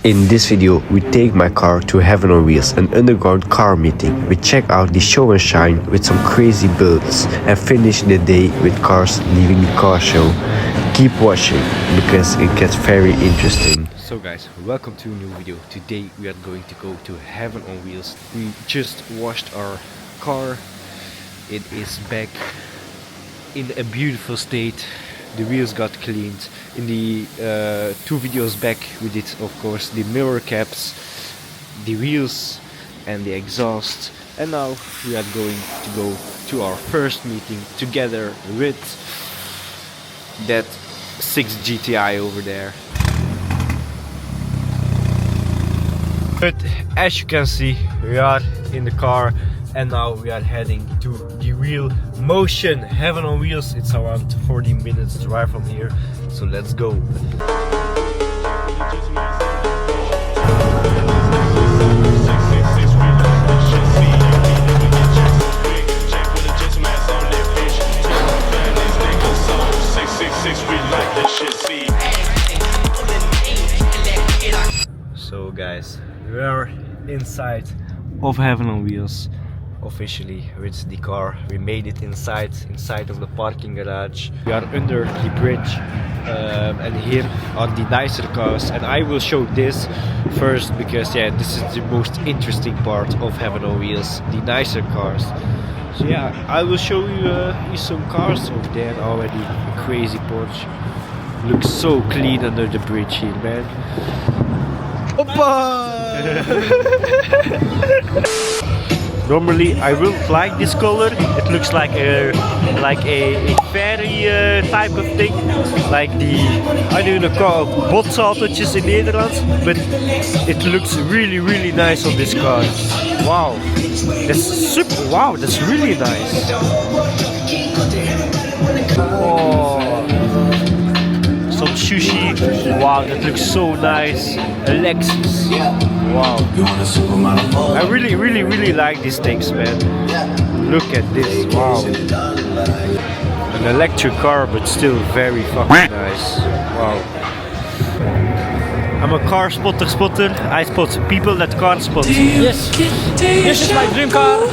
In this video, we take my car to Heaven on Wheels, an underground car meeting. We check out the show and shine with some crazy builds and finish the day with cars leaving the car show. Keep watching because it gets very interesting. So guys, welcome to a new video. Today we are going to go to Heaven on Wheels. We just washed our car. It is back in a beautiful state. The wheels got cleaned. In the 2 videos back we did of course the mirror caps, the wheels and the exhaust, and now we are going to go to our first meeting together with that 6 GTI over there. But as you can see, we are in the car and now we are heading to the Wheel Motion Heaven on Wheels. It's around 40 minutes drive from here, so let's go. So guys, we are inside of Heaven on Wheels. Officially with the car. We made it inside of the parking garage. We are under the bridge and here are the nicer cars, and I will show this first because yeah, this is the most interesting part of Heaven on Wheels, the nicer cars. So yeah, I will show you some cars over there already. A crazy Porsche. Looks so clean under the bridge here, man. Oppa! Normally I wouldn't like this color. It looks like a fairy type of thing, like the, I don't know, botsautootjes in Nederlands, but it looks really nice on this car. Wow, that's super. Wow, that's really nice. Oh, some sushi. Wow, that looks so nice. A Lexus. Wow. I really like these things, man. Look at this. Wow. An electric car, but still very fucking nice. Wow. I'm a car spotter. I spot people that car spot. Yes. This is my dream car.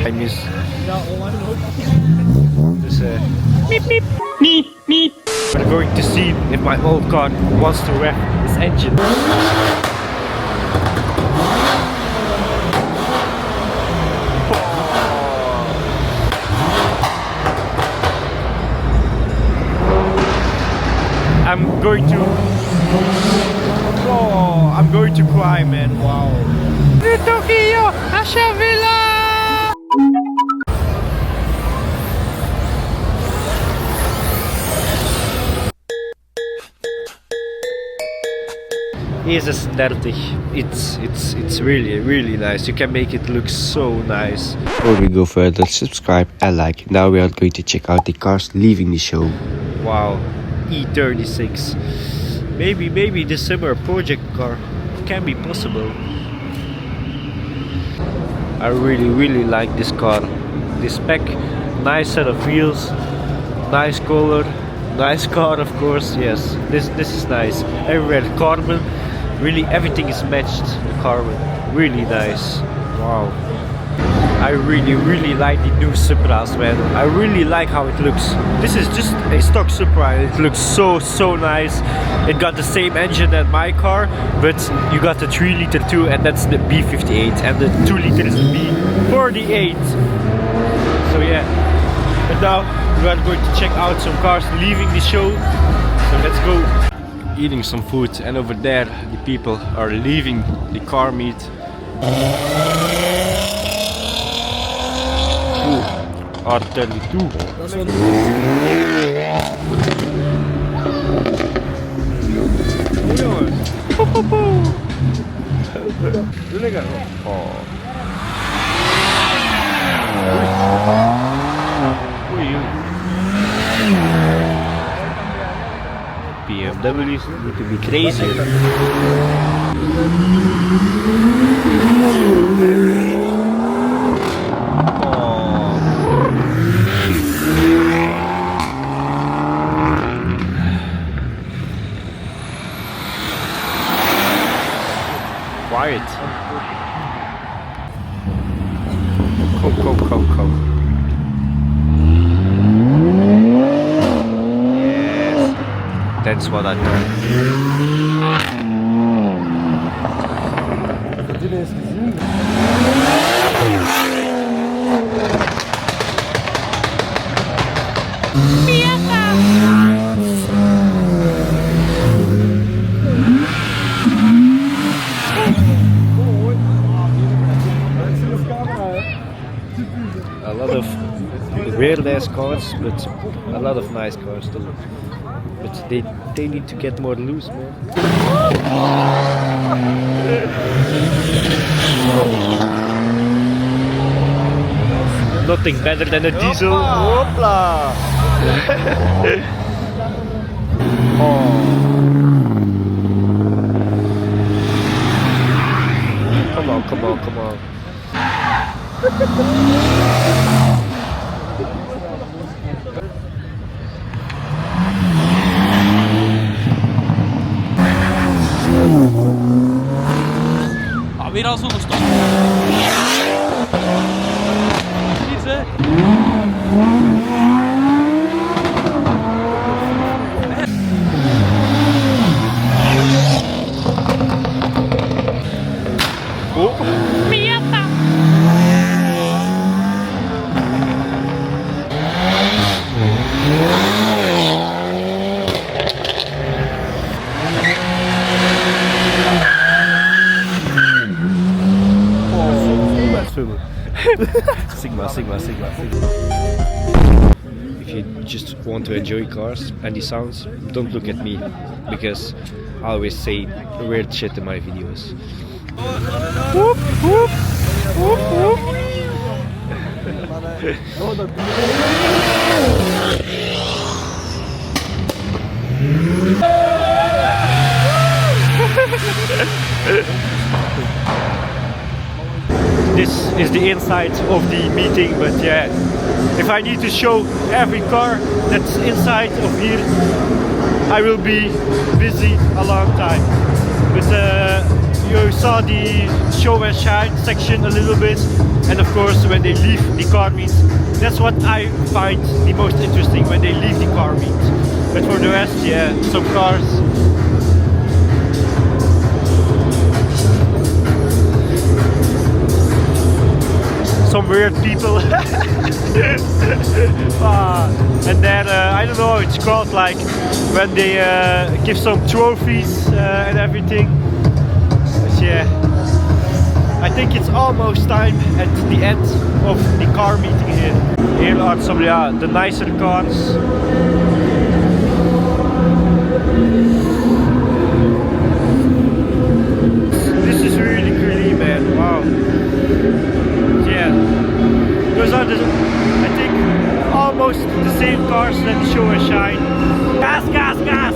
I miss this meep. We're going to see if my old car wants to rev its engine. I'm going to cry, man. Wow. Tokyo, Ashavila. ES30. It's really nice. You can make it look so nice. Before we go further, subscribe and like. Now we are going to check out the cars leaving the show. Wow, E36. Maybe this summer project car. It can be possible. I really like this car. This spec, nice set of wheels, nice color, nice car of course. Yes, this is nice. Everywhere carbon. Really everything is matched, the carbon. Really nice. Wow. I really like the new Supras, man. I really like how it looks. This is just a stock Supra and it looks so nice. It got the same engine as my car, but you got the 3 liter too, and that's the B58, and the 2 liter is the B48. So yeah. But now we are going to check out some cars leaving the show. So let's go. Eating some food, and over there the people are leaving the car meet. R32. Oh. Oei. BMWs need to be crazier. Quiet. Come. Yes, that's what I heard. A lot of weird ass cars, but a lot of nice cars too. But they need to get more loose, man. Nothing better than a diesel. Hopla! Oh. Come on. Weer al zonder stop. Niet hè? Sigma. If you just want to enjoy cars and the sounds, don't look at me, because I always say weird shit in my videos. Whoop, whoop, whoop, whoop. This is the inside of the meeting, but yeah, if I need to show every car that's inside of here, I will be busy a long time. But you saw the show and shine section a little bit, and of course when they leave the car meet, that's what I find the most interesting, when they leave the car meet. But for the rest, yeah, some cars. Some weird people. And then I don't know, it's called like when they give some trophies and everything. But yeah, I think it's almost time at the end of the car meeting here. Here are some, yeah, the nicer cars. This is really pretty, man. Wow. Those are the, I think, almost the same cars that show and shine. Gas!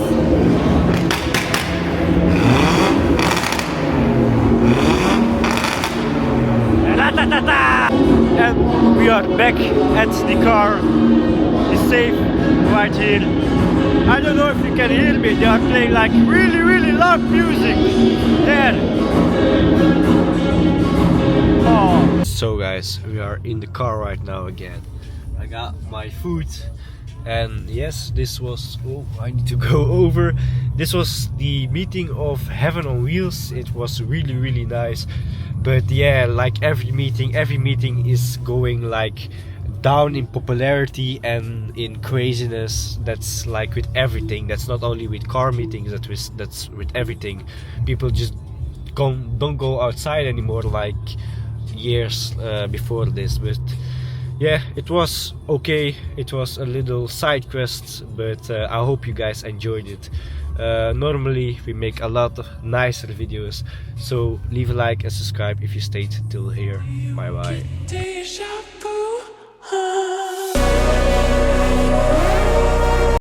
And we are back at the car. It's safe right here. I don't know if you can hear me. They are playing like really loud music. There. Oh. So guys, we are in the car right now again. I got my food, and yes, this was, oh, I need to go over. This was the meeting of Heaven on Wheels. It was really nice. But yeah, like every meeting is going like down in popularity and in craziness. That's like with everything. That's not only with car meetings, that's with everything. People just don't go outside anymore like years before this. But yeah, it was okay. It was a little side quest, but I hope you guys enjoyed it. Normally we make a lot of nicer videos, so leave a like and subscribe if you stayed till here. Bye bye.